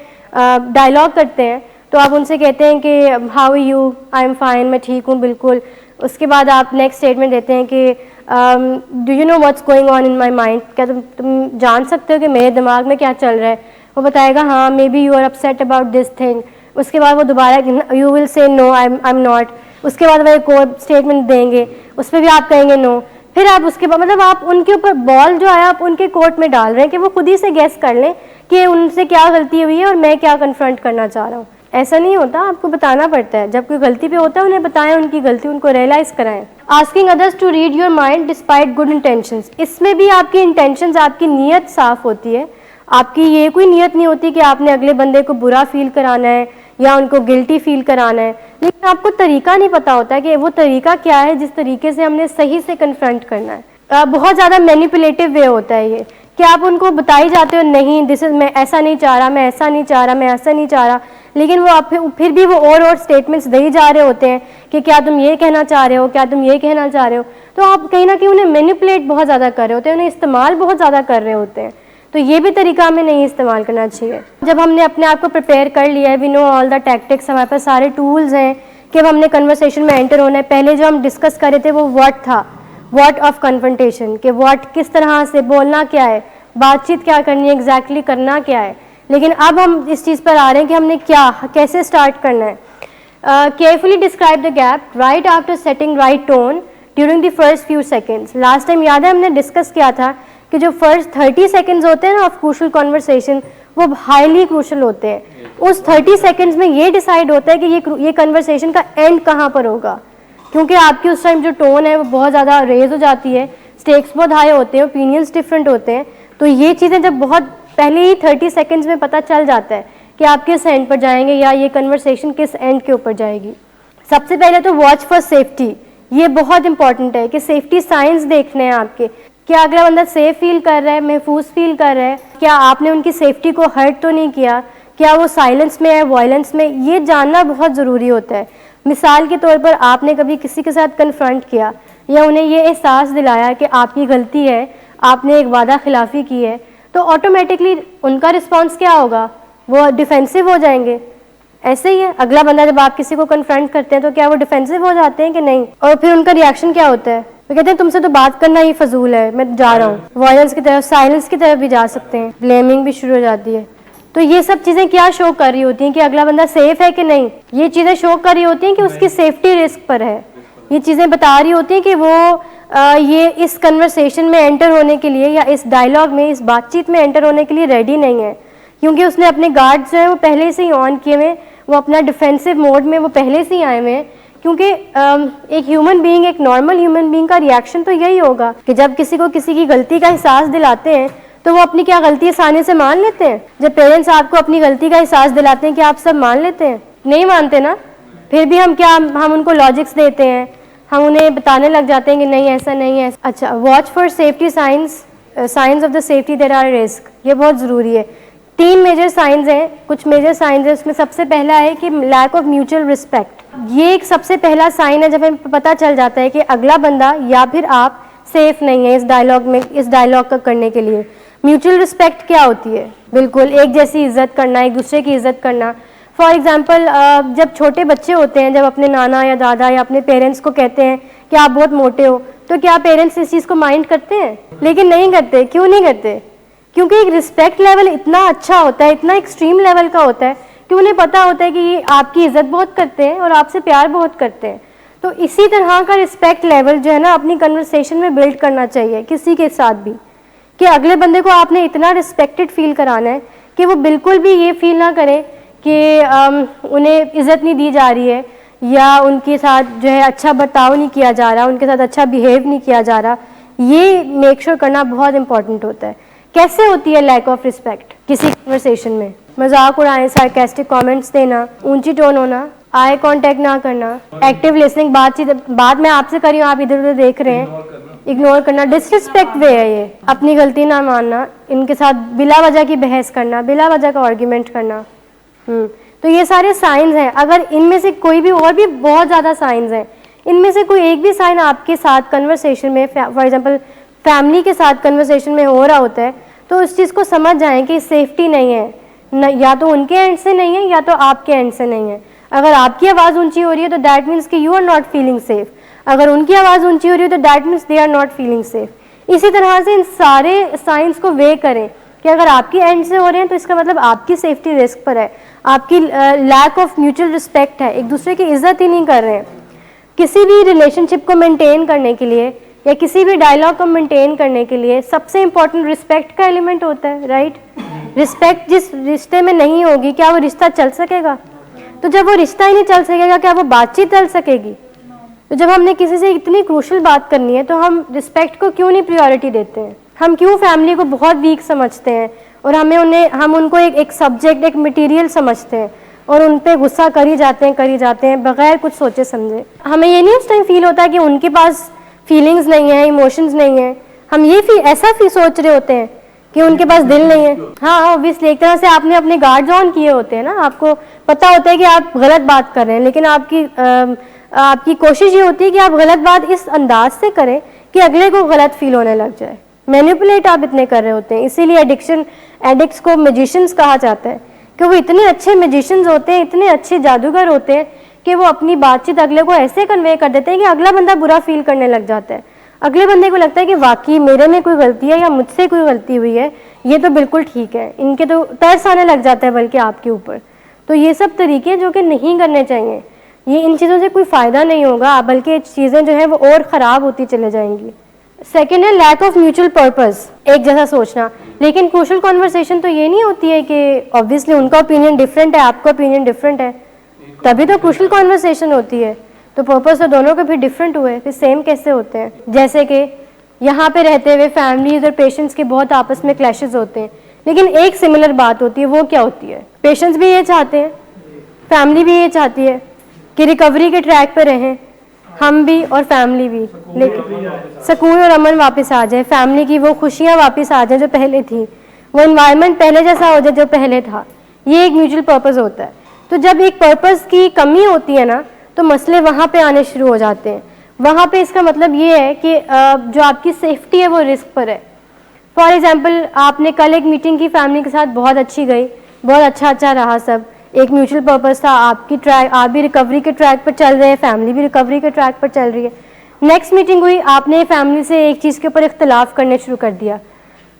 Speaker 1: डायलॉग करते हैं तो आप उनसे कहते हैं कि how are you, I am fine, मैं ठीक हूँ बिल्कुल। उसके बाद आप नेक्स्ट स्टेटमेंट देते हैं कि do you know what's going on in my mind, क्या तुम जान सकते हो कि मेरे दिमाग में क्या चल रहा है। वो बताएगा हाँ maybe you are upset about this thing. उसके बाद वो दोबारा you will say no I am not. उसके बाद वो एक और स्टेटमेंट देंगे, उस पर भी आप कहेंगे नो। फिर आप उसके बाद मतलब आप उनके ऊपर बॉल जो है आप उनके कोर्ट में डाल रहे हैं कि वो खुद ही से गेस कर लें कि उनसे क्या गलती हुई है और मैं क्या कन्फ्रंट करना चाह रहा हूँ। ऐसा नहीं होता, आपको बताना पड़ता है। जब कोई गलती पे होता है उन्हें बताएं उनकी गलती, उनको रियलाइज़ कराएं। Asking others to read your mind despite good intentions, इसमें भी आपकी इंटेंशंस, आपकी नीयत साफ़ होती है। आपकी ये कोई नीयत नहीं होती कि आपने अगले बंदे को बुरा फील कराना है या उनको गिल्टी फील कराना है, लेकिन आपको तरीका नहीं पता होता कि वो तरीका क्या है जिस तरीके से हमने सही से कन्फ्रंट करना है। बहुत ज़्यादा मैनिपुलेटिव वे होता है ये कि आप उनको बताई जाते हो नहीं दिस इज, मैं ऐसा नहीं चाह रहा, मैं ऐसा नहीं चाह रहा, मैं ऐसा नहीं चाह रहा, लेकिन वो आप फिर भी वो और स्टेटमेंट्स दे जा रहे होते हैं कि क्या तुम ये कहना चाह रहे हो, क्या तुम ये कहना चाह रहे हो। तो आप कहीं ना कहीं उन्हें मैनिपुलेट बहुत ज़्यादा कर रहे होते हैं, उन्हें इस्तेमाल बहुत ज़्यादा कर रहे होते हैं। तो ये भी तरीका हमें नहीं इस्तेमाल करना चाहिए। जब हमने अपने आप को प्रिपेयर कर लिया है, we know all the tactics, हमारे पास सारे टूल्स हैं कि अब हमने कन्वर्सेशन में एंटर होना है। पहले जो हम डिस्कस कर रहे थे वो व्हाट था, व्हाट ऑफ कन्फ्रंटेशन, कि व्हाट किस तरह से बोलना क्या है, बातचीत क्या करनी है, एग्जैक्टली करना क्या है। लेकिन अब हम इस चीज़ पर आ रहे हैं कि हमने कैसे स्टार्ट करना है। Carefully describe the gap right after setting right tone during the first few seconds. Last time याद है हमने डिस्कस किया था कि जो फर्स्ट 30 सेकेंड्स होते हैं ना ऑफ क्रूशल कॉन्वर्सेशन, वो हाईली क्रूशल होते हैं। उस 30 सेकेंड्स में ये डिसाइड होता है कि ये कन्वर्सेशन का एंड कहाँ पर होगा, क्योंकि आपकी उस टाइम जो टोन है वो बहुत ज़्यादा रेज हो जाती है, स्टेक्स बहुत हाई होते हैं, ओपिनियंस डिफरेंट होते हैं। तो ये चीज़ें जब बहुत पहले ही 30 सेकेंड्स में पता चल जाता है कि आप किस एंड पर जाएंगे या ये कन्वर्सेशन किस एंड के ऊपर जाएगी। सबसे पहले तो वॉच फॉर सेफ्टी, ये बहुत इंपॉर्टेंट है कि सेफ्टी साइंस देखने हैं आपके, क्या अगला बंदा सेफ फील कर रहा है, महफूज फील कर रहा है, क्या आपने उनकी सेफ्टी को हर्ट तो नहीं किया, क्या वो साइलेंस में है, वायलेंस में, ये जानना बहुत ज़रूरी होता है। मिसाल के तौर पर आपने कभी किसी के साथ कन्फ्रंट किया या उन्हें ये एहसास दिलाया कि आपकी गलती है, आपने एक वादा खिलाफ़ी की है, तो ऑटोमेटिकली उनका रिस्पॉन्स क्या होगा? वो डिफेंसिव हो जाएंगे। ऐसे ही है, अगला बंदा जब आप किसी को कन्फ्रंट करते हैं तो क्या वो डिफेंसिव हो जाते हैं कि नहीं? और फिर उनका रिएक्शन क्या होता है? वो कहते हैं तुमसे तो बात करना ही फजूल है, मैं जा रहा हूँ। वायलेंस की तरफ, साइलेंस की तरफ भी जा सकते हैं, ब्लेमिंग भी शुरू हो जाती है। तो ये सब चीज़ें क्या शो कर रही होती हैं कि अगला बंदा सेफ है कि नहीं? ये चीज़ें शो कर रही होती हैं कि उसकी सेफ्टी रिस्क पर है। ये चीज़ें बता रही होती हैं कि वो ये इस कन्वर्सेशन में एंटर होने के लिए या इस डायलॉग में, इस बातचीत में एंटर होने के लिए रेडी नहीं है, क्योंकि उसने अपने गार्ड्स जो हैं वो पहले से ही ऑन किए हुए, वो अपना डिफेंसिव मोड में वो पहले से ही आए हुए हैं। क्योंकि एक ह्यूमन बीइंग, एक नॉर्मल ह्यूमन बीइंग का रिएक्शन तो यही होगा कि जब किसी को किसी की गलती का एहसास दिलाते हैं तो वो अपनी क्या गलती आसानी से मान लेते हैं? जब पेरेंट्स आपको अपनी गलती का एहसास दिलाते हैं, कि आप सब मान लेते हैं? नहीं मानते ना। फिर भी हम उनको लॉजिक्स देते हैं, हम उन्हें बताने लग जाते हैं कि नहीं ऐसा नहीं है। अच्छा, watch for safety science of the safety there are risk, ये बहुत ज़रूरी है। 3 मेजर साइंस हैं, कुछ मेजर साइंस हैं। उसमें सबसे पहला है कि लैक ऑफ म्यूचुअल रिस्पेक्ट। ये एक सबसे पहला साइन है जब हमें पता चल जाता है कि अगला बंदा या फिर आप सेफ नहीं है इस डायलॉग का करने के लिए। म्यूचुअल रिस्पेक्ट क्या होती है? बिल्कुल एक जैसी इज्जत करना, एक दूसरे की इज्जत करना। फॉर एग्जाम्पल, जब छोटे बच्चे होते हैं, जब अपने नाना या दादा या अपने पेरेंट्स को कहते हैं कि आप बहुत मोटे हो, तो क्या पेरेंट्स इस चीज़ को माइंड करते हैं? लेकिन नहीं करते। क्यों नहीं करते? क्योंकि एक रिस्पेक्ट लेवल इतना अच्छा होता है, इतना एक्सट्रीम लेवल का होता है कि उन्हें पता होता है कि ये आपकी इज्जत बहुत करते हैं और आपसे प्यार बहुत करते हैं। तो इसी तरह का रिस्पेक्ट लेवल जो है ना, अपनी कन्वर्सेशन में बिल्ड करना चाहिए किसी के साथ भी, कि अगले बंदे को आपने इतना रिस्पेक्टेड फील कराना है कि वो बिल्कुल भी ये फील ना करे कि उन्हें इज़्ज़त नहीं दी जा रही है या उनके साथ जो है अच्छा बर्ताव नहीं किया जा रहा, उनके साथ अच्छा बिहेव नहीं किया जा रहा। ये मेक श्योर करना बहुत इंपॉर्टेंट होता है। कैसे होती है लैक ऑफ रिस्पेक्ट किसी कन्वर्सेशन में? मजाक उड़ाएं, सार्कास्टिक कमेंट्स देना, ऊंची टोन होना, आई कांटेक्ट ना करना, एक्टिव लिसनिंग, बात मैं आपसे कर रही हूँ, आप इधर उधर देख रहे हैं, इग्नोर करना, डिसरिस्पेक्ट वे है ये। अपनी गलती ना मानना, इनके साथ बिला वजह की बहस करना, बिला वजह का आर्ग्यूमेंट करना। तो ये सारे साइंस हैं। अगर इनमें से कोई भी, और भी बहुत ज़्यादा साइंस हैं, इनमें से कोई एक भी साइन आपके साथ कन्वर्सेशन में, फॉर एग्जांपल फैमिली के साथ कन्वर्सेशन में हो रहा होता है, तो उस चीज़ को समझ जाएं कि सेफ्टी नहीं है, या तो उनके एंड से नहीं है या तो आपके एंड से नहीं है। अगर आपकी आवाज़ ऊंची हो रही है तो दैट मीन्स कि you are not feeling safe. अगर उनकी आवाज़ ऊंची हो रही है तो that means they are not feeling safe. इसी तरह से इन सारे साइंस को वे करें कि अगर आपकी एंड से हो रहे हैं तो इसका मतलब आपकी सेफ्टी रिस्क पर है, आपकी लैक ऑफ म्यूचुअल रिस्पेक्ट है, एक दूसरे की इज्जत ही नहीं कर रहे हैं। किसी भी रिलेशनशिप को मेंटेन करने के लिए या किसी भी डायलॉग को मेंटेन करने के लिए सबसे इंपॉर्टेंट रिस्पेक्ट का एलिमेंट होता है, राइट? रिस्पेक्ट जिस रिश्ते में नहीं होगी, क्या वो रिश्ता चल सकेगा? तो जब वो रिश्ता ही नहीं चल सकेगा, क्या वो बातचीत चल सकेगी? तो जब हमने किसी से इतनी क्रूशल बात करनी है तो हम रिस्पेक्ट को क्यों नहीं प्रायोरिटी देते हैं? हम क्यों फैमिली को बहुत वीक समझते हैं और हम उनको एक सब्जेक्ट, एक मटेरियल समझते हैं और उन पे गुस्सा कर ही जाते हैं बगैर कुछ सोचे समझे। हमें ये नहीं उस टाइम फील होता कि उनके पास फीलिंग्स नहीं है, इमोशंस नहीं है। हम ये ऐसा सोच रहे होते हैं कि उनके पास दिल नहीं है। हाँ, ऑब्वियसली एक तरह से आपने अपने गार्ड्स ऑन किए होते हैं ना, आपको पता होता है कि आप गलत बात कर रहे हैं, लेकिन आपकी कोशिश ये होती है कि आप गलत बात इस अंदाज से करें कि अगले को गलत फील होने लग जाए। मैनिपुलेट आप इतने कर रहे होते हैं। इसीलिए एडिक्ट्स को मैजिशियंस कहा जाता है कि वो इतने अच्छे मैजिशियंस होते हैं, इतने अच्छे जादूगर होते हैं कि वो अपनी बातचीत अगले को ऐसे कन्वे कर देते हैं कि अगला बंदा बुरा फील करने लग जाता है। अगले बंदे को लगता है कि वाकई मेरे में कोई गलती है या मुझसे कोई गलती हुई है, ये तो बिल्कुल ठीक है। इनके तो तरस आने लग जाता है बल्कि आपके ऊपर। तो ये सब तरीके जो कि नहीं करने चाहिए, ये इन चीज़ों से कोई फ़ायदा नहीं होगा, बल्कि चीज़ें जो है वो और ख़राब होती चले जाएंगी। सेकेंड है लैक ऑफ म्यूचुअल पर्पस, एक जैसा सोचना। लेकिन क्रूशल कॉन्वर्सेशन तो ये नहीं होती है कि ऑब्वियसली उनका ओपिनियन डिफरेंट है, आपका ओपिनियन डिफरेंट है, तभी तो क्रूशल कॉन्वर्सेशन होती है। तो पर्पस तो दोनों के फिर डिफरेंट हुए, फिर सेम कैसे होते हैं? जैसे कि यहाँ पे रहते हुए फैमिलीज और पेशेंट्स के बहुत आपस में क्लैशेस होते हैं, लेकिन एक सिमिलर बात होती है। वो क्या होती है? पेशेंट्स भी ये चाहते हैं, फैमिली भी ये चाहती है कि रिकवरी के ट्रैक पे रहें, हम भी और फैमिली भी, लेकिन सुकून और अमन वापस आ जाए, फैमिली की वो खुशियाँ वापस आ जाए जो पहले थी, वो इन्वायरमेंट पहले जैसा हो जाए जो पहले था। ये एक म्यूचुअल पर्पस होता है। तो जब एक पर्पस की कमी होती है ना, तो मसले वहाँ पे आने शुरू हो जाते हैं। वहाँ पे इसका मतलब ये है कि जो आपकी सेफ्टी है वो रिस्क पर है। फॉर एग्जांपल, आपने कल एक मीटिंग की फैमिली के साथ, बहुत अच्छी गई, बहुत अच्छा रहा सब, एक म्यूचुअल पर्पस था, आप भी रिकवरी के ट्रैक पर चल रहे हैं, फैमिली भी रिकवरी के ट्रैक पर चल रही है। नेक्स्ट मीटिंग हुई, आपने फैमिली से एक चीज़ के ऊपर इख्तलाफ करने शुरू कर दिया।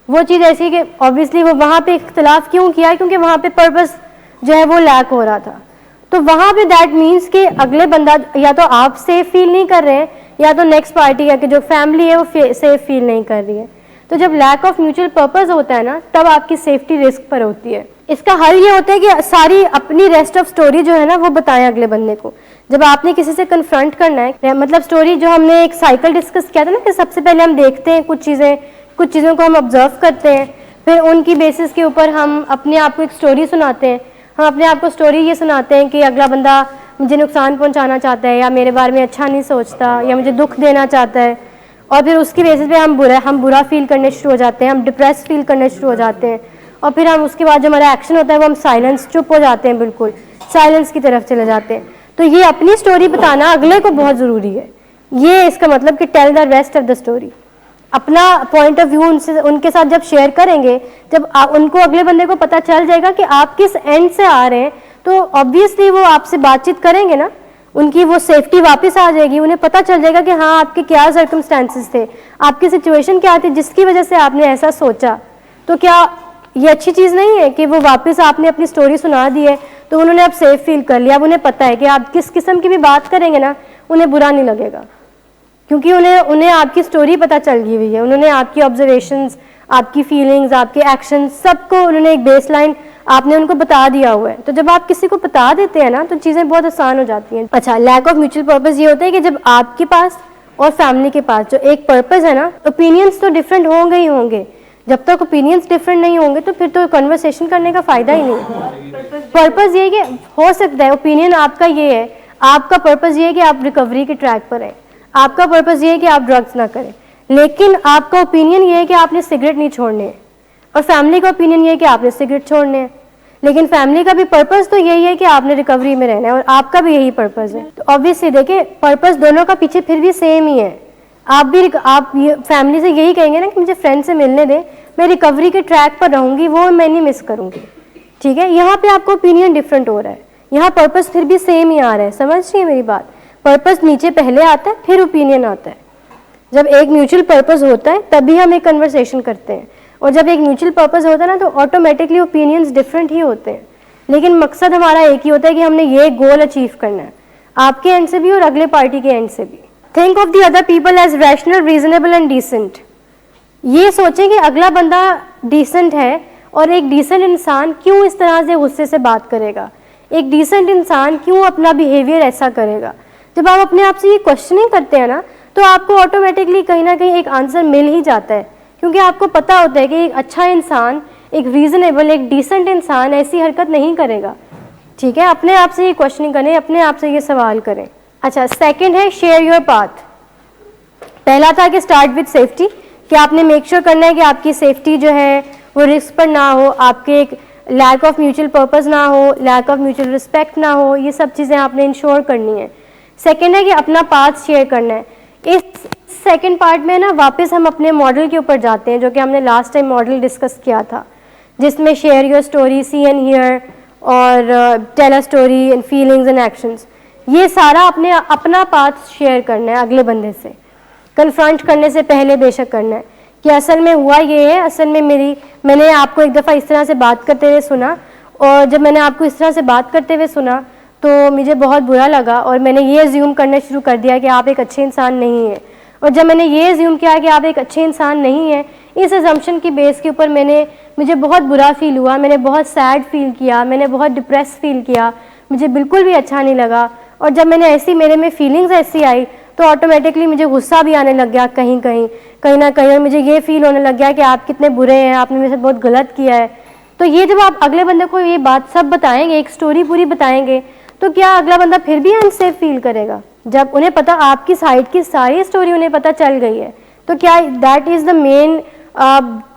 Speaker 1: वो चीज़ ऐसी कि ऑब्वियसली वो वहाँ पे इख्तलाफ क्यों किया, क्योंकि वहाँ पे पर्पस जो है वो लैक हो रहा था। तो वहाँ पे दैट मीन्स कि अगले बंदा, या तो आप सेफ फील नहीं कर रहे हैं, या तो नेक्स्ट पार्टी है कि जो फैमिली है वो सेफ फील नहीं कर रही है। तो जब लैक ऑफ म्यूचुअल पर्पस होता है ना, तब आपकी सेफ्टी रिस्क पर होती है। इसका हल ये होता है कि सारी अपनी रेस्ट ऑफ स्टोरी जो है ना वो बताएं अगले बंदे को। जब आपने किसी से कन्फ्रंट करना है, मतलब स्टोरी जो हमने एक साइकिल डिस्कस किया था ना, कि सबसे पहले हम देखते हैं कुछ चीज़ों को हम ऑब्जर्व करते हैं, फिर उनकी बेसिस के ऊपर हम अपने आप को एक स्टोरी सुनाते हैं। हम अपने आप को स्टोरी ये सुनाते हैं कि अगला बंदा मुझे नुकसान पहुंचाना चाहता है, या मेरे बारे में अच्छा नहीं सोचता, या मुझे दुख देना चाहता है, और फिर उसकी बेसिस पे हम बुरा फील करने शुरू हो जाते हैं, हम डिप्रेस फील करने शुरू हो जाते हैं, और फिर हम उसके बाद जो हमारा एक्शन होता है वो हम साइलेंस, चुप हो जाते हैं, बिल्कुल साइलेंस की तरफ चले जाते हैं। तो ये अपनी स्टोरी बताना अगले को बहुत ज़रूरी है। ये इसका मतलब कि tell the rest of the story, अपना पॉइंट ऑफ व्यू उनके साथ जब शेयर करेंगे, जब उनको अगले बंदे को पता चल जाएगा कि आप किस एंड से आ रहे हैं, तो ऑब्वियसली वो आपसे बातचीत करेंगे ना, उनकी वो सेफ्टी वापस आ जाएगी, उन्हें पता चल जाएगा कि हाँ आपके क्या सर्कमस्टेंसेस थे, आपकी सिचुएशन क्या थी जिसकी वजह से आपने ऐसा सोचा। तो क्या ये अच्छी चीज़ नहीं है कि वो वापस आपने अपनी स्टोरी सुना दी है तो उन्होंने अब सेफ फील कर लिया। अब उन्हें पता है कि आप किस किस्म की भी बात करेंगे ना, उन्हें बुरा नहीं लगेगा, क्योंकि उन्हें आपकी स्टोरी पता चल गई हुई है। उन्होंने आपकी ऑब्जर्वेशंस, आपकी फीलिंग्स, आपके एक्शंस, सबको उन्होंने एक बेसलाइन आपने उनको बता दिया हुआ है। तो जब आप किसी को बता देते हैं ना, तो चीज़ें बहुत आसान हो जाती हैं। अच्छा, लैक ऑफ म्यूचुअल पर्पस ये होता है कि जब आपके पास और फैमिली के पास जो एक पर्पस है ना, ओपिनियंस तो डिफरेंट होंगे ही होंगे। जब तक ओपिनियंस डिफरेंट नहीं होंगे तो फिर तो कन्वर्सेशन करने का फ़ायदा ही नहीं। पर्पस ये है कि हो सकता है ओपिनियन आपका ये है, आपका पर्पस ये है कि आप रिकवरी के ट्रैक पर हैं, आपका पर्पस ये है कि आप ड्रग्स ना करें, लेकिन आपका ओपिनियन ये है कि आपने सिगरेट नहीं छोड़ने हैं, और फैमिली का ओपिनियन ये है कि आपने सिगरेट छोड़ने हैं। लेकिन फैमिली का भी पर्पस तो यही है कि आपने रिकवरी में रहना है, और आपका भी यही पर्पस है। तो ऑब्वियसली देखिए, पर्पस दोनों का पीछे फिर भी सेम ही है। आप फैमिली से यही कहेंगे ना कि मुझे फ्रेंड से मिलने दें, मैं रिकवरी के ट्रैक पर रहूँगी, वो मैं नहीं मिस करूँगी। ठीक है, यहाँ पे आपको ओपिनियन डिफरेंट हो रहा है, यहाँ पर्पस फिर भी सेम ही आ रहा है। समझ रही है मेरी बात? पर्पस नीचे पहले आता है, फिर ओपिनियन आता है। जब एक म्यूचुअल पर्पस होता है तभी हम एक कन्वर्सेशन करते हैं, और जब एक म्यूचुअल पर्पस होता है ना, तो ऑटोमेटिकली ओपिनियंस डिफरेंट ही होते हैं, लेकिन मकसद हमारा एक ही होता है कि हमने ये गोल अचीव करना है, आपके एंड से भी और अगले पार्टी के एंड से भी। Think of the other people as rational, reasonable and decent. ये सोचें कि अगला बंदा डिसेंट है, और एक डिसेंट इंसान क्यों इस तरह से गुस्से से बात करेगा, एक डिसेंट इंसान क्यों अपना बिहेवियर ऐसा करेगा। जब आप अपने आप से ये क्वेश्चनिंग करते हैं ना, तो आपको ऑटोमेटिकली कहीं ना कहीं एक आंसर मिल ही जाता है, क्योंकि आपको पता होता है कि एक अच्छा इंसान, एक रीजनेबल, एक डिसेंट इंसान ऐसी हरकत नहीं करेगा। ठीक है, अपने आप से ये क्वेश्चनिंग करें, अपने आप से ये सवाल करें। अच्छा, सेकंड है शेयर योर पाथ। पहला था कि स्टार्ट विद सेफ्टी, कि आपने मेक श्योर करना है कि आपकी सेफ्टी जो है वो रिस्क पर ना हो, आपके एक लैक ऑफ म्यूचुअल पर्पस ना हो, लैक ऑफ म्यूचुअल रिस्पेक्ट ना हो, ये सब चीज़ें आपने इंश्योर करनी है। सेकंड है कि अपना पाथ शेयर करना है। इस सेकंड पार्ट में ना वापस हम अपने मॉडल के ऊपर जाते हैं, जो कि हमने लास्ट टाइम मॉडल डिस्कस किया था, जिसमें share your story, see and hear, और tell a story and feelings and actions. ये सारा अपना पाथ शेयर करना है अगले बंदे से, कन्फ्रंट करने से पहले बेशक करना है कि असल में हुआ ये है, असल में मैंने आपको एक दफ़ा इस तरह से बात करते हुए सुना, और जब मैंने आपको इस तरह से बात करते हुए सुना तो मुझे बहुत बुरा लगा, और मैंने ये अज्यूम करना शुरू कर दिया कि आप एक अच्छे इंसान नहीं हैं। और जब मैंने ये अज्यूम किया कि आप एक अच्छे इंसान नहीं हैं, इस अजम्पशन की बेस के ऊपर मुझे बहुत बुरा फील हुआ, मैंने बहुत सैड फील किया, मैंने बहुत डिप्रेस फील किया, मुझे बिल्कुल भी अच्छा नहीं लगा। और जब मेरे में फीलिंग्स ऐसी आई, तो ऑटोमेटिकली मुझे गुस्सा भी आने लग गया कहीं ना कहीं, और मुझे ये फील होने लग गया कि आप कितने बुरे हैं, आपने मेरे साथ बहुत गलत किया है। तो ये जब आप अगले बंदे को ये बात सब बताएंगे, एक स्टोरी पूरी बताएंगे, तो क्या अगला बंदा फिर भी अनसेफ फील करेगा? जब उन्हें पता, आपकी साइड की सारी स्टोरी उन्हें पता चल गई है, तो क्या दैट इज़ द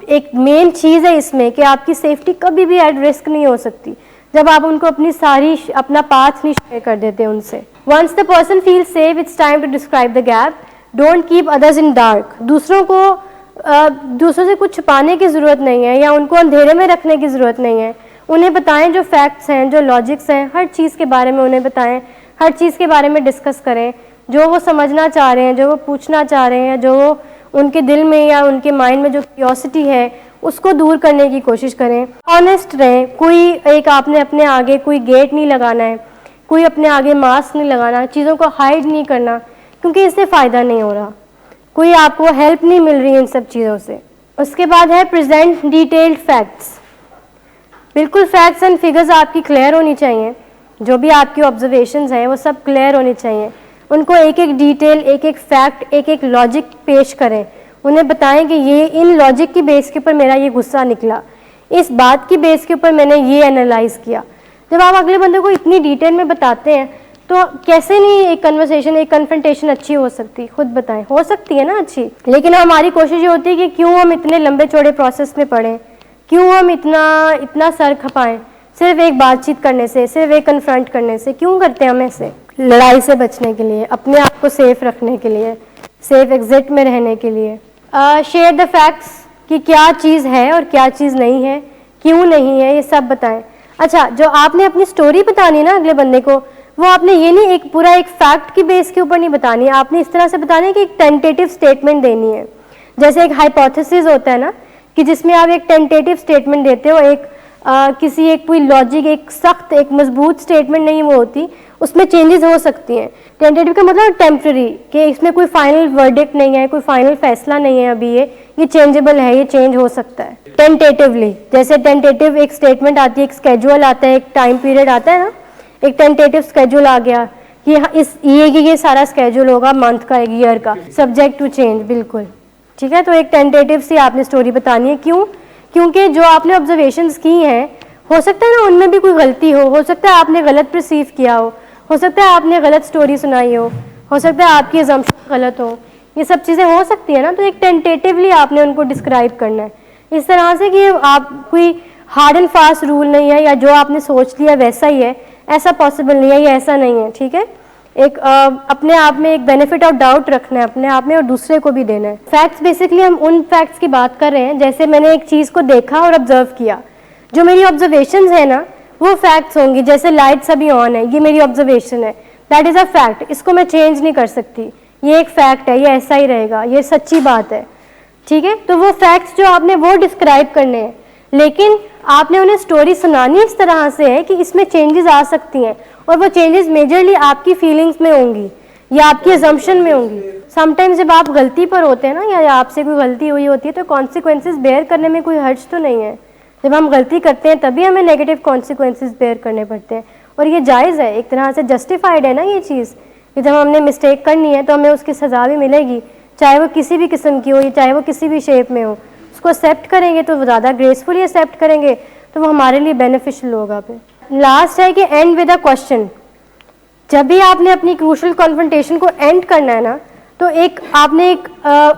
Speaker 1: एक मेन चीज़ है इसमें कि आपकी सेफ्टी कभी भी एट रिस्क नहीं हो सकती जब आप उनको अपना पाथ नहीं शेयर कर देते उनसे। Once the person feels safe, it's time to describe the gap. Don't keep others in dark. दूसरों से कुछ छुपाने की ज़रूरत नहीं है या उनको अंधेरे में रखने की ज़रूरत नहीं है. उन्हें बताएं जो फैक्ट्स हैं, जो लॉजिक्स हैं, हर चीज़ के बारे में उन्हें बताएं, हर चीज़ के बारे में डिस्कस करें. जो वो समझना चाह रहे हैं, जो वो पूछना चाह रहे हैं, जो वो उनके दिल में या उनके माइंड में जो क्यूरियोसिटी है उसको दूर करने की कोशिश करें. ऑनेस्ट रहें. कोई एक आपने अपने आगे कोई गेट नहीं लगाना है, कोई अपने आगे मास्क नहीं लगाना, चीज़ों को हाइड नहीं करना, क्योंकि इससे फ़ायदा नहीं हो रहा. कोई आपको हेल्प नहीं मिल रही इन सब चीज़ों से. उसके बाद है प्रेजेंट डिटेल्ड फैक्ट्स. बिल्कुल फैक्ट्स एंड फिगर्स आपकी क्लियर होनी चाहिए. जो भी आपकी ऑब्जर्वेशंस हैं वो सब क्लियर होनी चाहिए. उनको एक एक डिटेल, एक एक फैक्ट, एक एक लॉजिक पेश करें. उन्हें बताएं कि ये इन लॉजिक की बेस के ऊपर मेरा ये गुस्सा निकला, इस बात की बेस के ऊपर मैंने ये एनालाइज किया. जब आप अगले बंदे को इतनी डिटेल में बताते हैं तो कैसे नहीं एक कन्वर्सेशन, एक कन्फ्रंटेशन अच्छी हो सकती. खुद बताएं. हो सकती है ना अच्छी, लेकिन हमारी कोशिश ये होती है कि क्यों हम इतने लंबे चौड़े प्रोसेस में पड़ें, क्यों हम इतना सर खपाएं सिर्फ एक बातचीत करने से, सिर्फ एक कन्फ्रंट करने से. क्यों करते हैं हम ऐसे? लड़ाई से बचने के लिए, अपने आप को सेफ रखने के लिए, सेफ एग्जिट में रहने के लिए. शेयर द फैक्ट्स कि क्या चीज़ है और क्या चीज़ नहीं है, क्यों नहीं है, ये सब बताएं. अच्छा, जो आपने अपनी स्टोरी बतानी ना अगले बंदे को, वो आपने ये नहीं एक पूरा एक फैक्ट की बेस के ऊपर नहीं बतानी है. आपने इस तरह से बताना है कि एक टेंटेटिव स्टेटमेंट देनी है. जैसे एक हाइपोथेसिस होता है ना, कि जिसमें आप एक टेंटेटिव स्टेटमेंट देते हो. एक किसी एक कोई लॉजिक, एक सख्त, एक मजबूत स्टेटमेंट नहीं वो होती, उसमें चेंजेस हो सकती हैं. टेंटेटिव का मतलब टेम्प्रेरी, कि इसमें कोई फाइनल वर्डिक्ट नहीं है, कोई फाइनल फैसला नहीं है अभी, ये चेंजेबल है, ये चेंज हो सकता है. टेंटेटिवली, जैसे टेंटेटिव एक स्टेटमेंट आती है, एक स्केड्यूल आता है, एक टाइम पीरियड आता है ना, एक टेंटेटिव स्केड्यूल आ गया कि ये सारा स्केड्यूल होगा मंथ का, एक ईयर का, सब्जेक्ट टू चेंज. बिल्कुल ठीक है. तो एक टेंटेटिव सी आपने स्टोरी बतानी है. क्यों? क्योंकि जो आपने ऑब्जर्वेशंस की हैं, हो सकता है ना उनमें भी कोई गलती हो सकता है आपने गलत परसीव किया हो सकता है आपने गलत स्टोरी सुनाई हो सकता है आपकी अजम्पशन गलत हो. ये सब चीज़ें हो सकती है ना. तो एक टेंटेटिवली आपने उनको डिस्क्राइब करना है इस तरह से कि आप कोई हार्ड एंड फास्ट रूल नहीं है, या जो आपने सोच लिया वैसा ही है, ऐसा पॉसिबल नहीं है, ये ऐसा नहीं है. ठीक है. एक अपने आप में एक बेनिफिट ऑफ डाउट रखना है अपने आप में और दूसरे को भी देना है. फैक्ट्स बेसिकली हम उन फैक्ट्स की बात कर रहे हैं जैसे मैंने एक चीज़ को देखा और ऑब्जर्व किया. जो मेरी ऑब्जर्वेशंस है ना वो फैक्ट्स होंगी. जैसे लाइट्स अभी ऑन है, ये मेरी ऑब्जर्वेशन है, दैट इज़ अ फैक्ट. इसको मैं चेंज नहीं कर सकती, ये एक फैक्ट है, ये ऐसा ही रहेगा, ये सच्ची बात है. ठीक है. तो वो फैक्ट्स जो आपने वो डिस्क्राइब करने हैं, लेकिन आपने उन्हें स्टोरी सुनानी इस तरह से है कि इसमें चेंजेस आ सकती हैं और वो चेंजेस मेजरली आपकी फीलिंग्स में होंगी या आपकी अजम्पशन में होंगी. समटाइम्स जब आप गलती पर होते हैं ना, या आपसे कोई गलती हुई होती है, तो कॉन्सिक्वेंसेस बेयर करने में कोई हर्ज तो नहीं है. जब हम गलती करते हैं तभी हमें नेगेटिव कॉन्सिक्वेंसेस बेयर करने पड़ते हैं, और ये जायज़ है, एक तरह से जस्टिफाइड है ना ये चीज़, कि जब हमने मिस्टेक करनी है तो हमें उसकी सज़ा भी मिलेगी, चाहे वो किसी भी किस्म की हो, चाहे वो किसी भी शेप में हो. उसको एक्सेप्ट करेंगे तो ज़्यादा ग्रेसफुली एक्सेप्ट करेंगे तो वो हमारे लिए बेनिफिशियल होगा. फिर लास्ट है कि एंड विद अ क्वेश्चन. जब भी आपने अपनी क्रूशल कॉन्फ्रंटेशन को एंड करना है ना, तो आपने एक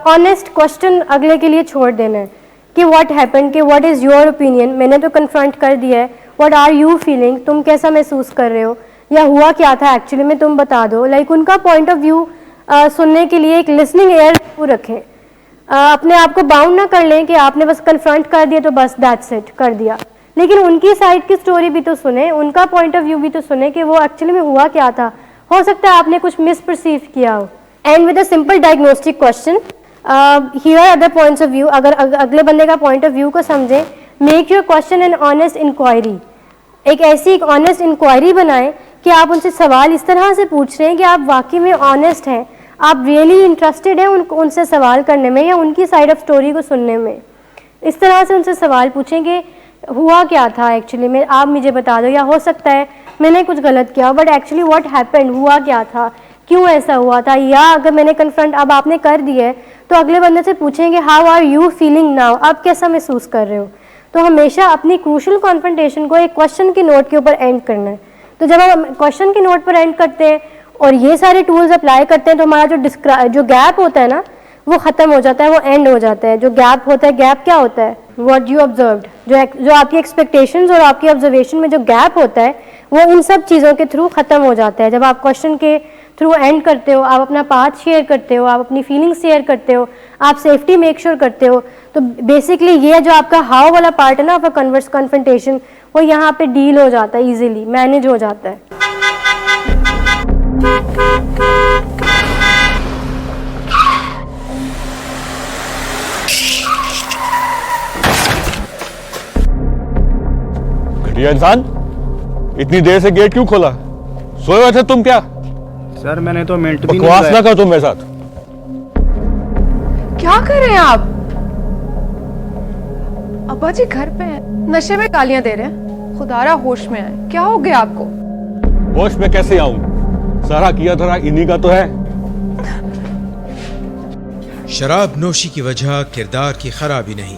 Speaker 1: ऑनेस्ट क्वेश्चन अगले के लिए छोड़ देना है कि व्हाट हैपेंड, कि व्हाट इज़ योर ओपिनियन. मैंने तो कन्फ्रंट कर दिया है, व्हाट आर यू फीलिंग, तुम कैसा महसूस कर रहे हो, या हुआ क्या था एक्चुअली में, तुम बता दो. लाइक उनका पॉइंट ऑफ व्यू सुनने के लिए एक लिसनिंग एयर रखें. अपने आप को बाउंड ना कर लें कि आपने बस कन्फ्रंट कर दिया तो बस दैट्स इट कर दिया, लेकिन उनकी साइड की स्टोरी भी तो सुने, उनका पॉइंट ऑफ व्यू भी तो सुने कि वो एक्चुअली में हुआ क्या था. हो सकता है आपने कुछ मिसपरसीव किया हो. And with a simple diagnostic question, here other points of view. अगर अगले बंदे का पॉइंट ऑफ व्यू को समझें, make your question an honest inquiry. एक ऐसी एक ऑनेस्ट इंक्वायरी बनाएं कि आप उनसे सवाल इस तरह से पूछ रहे हैं कि आप वाकई में ऑनेस्ट हैं, आप रियली इंटरेस्टेड हैं उनसे सवाल करने में या उनकी साइड ऑफ स्टोरी को सुनने में. इस तरह से उनसे सवाल पूछेंगे हुआ क्या था एक्चुअली में, आप मुझे बता दो, या हो सकता है मैंने कुछ गलत किया बट एक्चुअली व्हाट हैपेंड, हुआ क्या था, क्यों ऐसा हुआ था. या अगर मैंने कन्फ्रंट अब आपने कर दिया है तो अगले बंदे से पूछेंगे how are you feeling now, आप कैसा महसूस कर रहे हो. तो हमेशा अपनी क्रूशल कॉन्फ्रंटेशन को एक क्वेश्चन की नोट के ऊपर एंड करना है. तो जब हम क्वेश्चन की नोट पर एंड करते हैं और ये सारे टूल्स अप्लाई करते हैं तो हमारा जो गैप होता है ना वो ख़त्म हो जाता है, वो एंड हो जाता है. जो गैप होता है, गैप क्या होता है, व्हाट यू ऑब्जर्व्ड, जो आपकी एक्सपेक्टेशंस और आपकी ऑब्जर्वेशन में जो गैप होता है वो इन सब चीज़ों के थ्रू ख़त्म हो जाता है। जब आप क्वेश्चन के थ्रू एंड करते हो, आप अपना पाथ शेयर करते हो, आप अपनी फीलिंग्स शेयर करते हो, आप सेफ्टी मेक श्योर करते हो, तो बेसिकली ये जो आपका हाउ वाला पार्ट है ना, आपका कन्फ्रंटेशन, वो यहाँ पे डील हो जाता है, इजीली मैनेज हो जाता है।
Speaker 3: घटिया इंसान, इतनी देर से गेट क्यों खोला? सोए हुए थे तुम क्या?
Speaker 4: सर मैंने तो मिनट भी
Speaker 3: बकवास
Speaker 4: नहीं
Speaker 3: ना कर तुम मेरे साथ।
Speaker 5: क्या कर रहे हैं आप? अब्बा जी घर पे हैं, नशे में गालियां दे रहे हैं। खुदारा होश में आए, क्या हो गया आपको?
Speaker 3: होश में कैसे आऊं? सारा किया धरा इन्हीं का तो है।
Speaker 2: शराब नोशी की वजह किरदार की खराबी नहीं,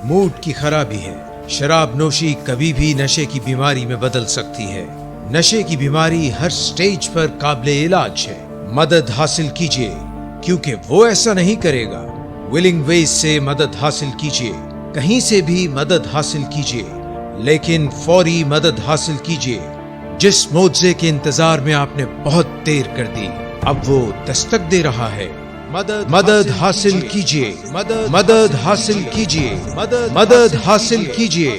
Speaker 2: मूड की खराबी है। शराब नोशी कभी भी नशे की बीमारी में बदल सकती है। नशे की बीमारी हर स्टेज पर काबिले इलाज है। मदद हासिल कीजिए, क्योंकि वो ऐसा नहीं करेगा। विलिंग वेज से मदद हासिल कीजिए, कहीं से भी मदद हासिल कीजिए, लेकिन फौरी मदद हासिल कीजिए। जिस मोज़े के इंतजार में आपने बहुत देर कर दी, अब वो दस्तक दे रहा है। मदद हासिल कीजिए, मदद हासिल कीजिए, मदद हासिल कीजिए।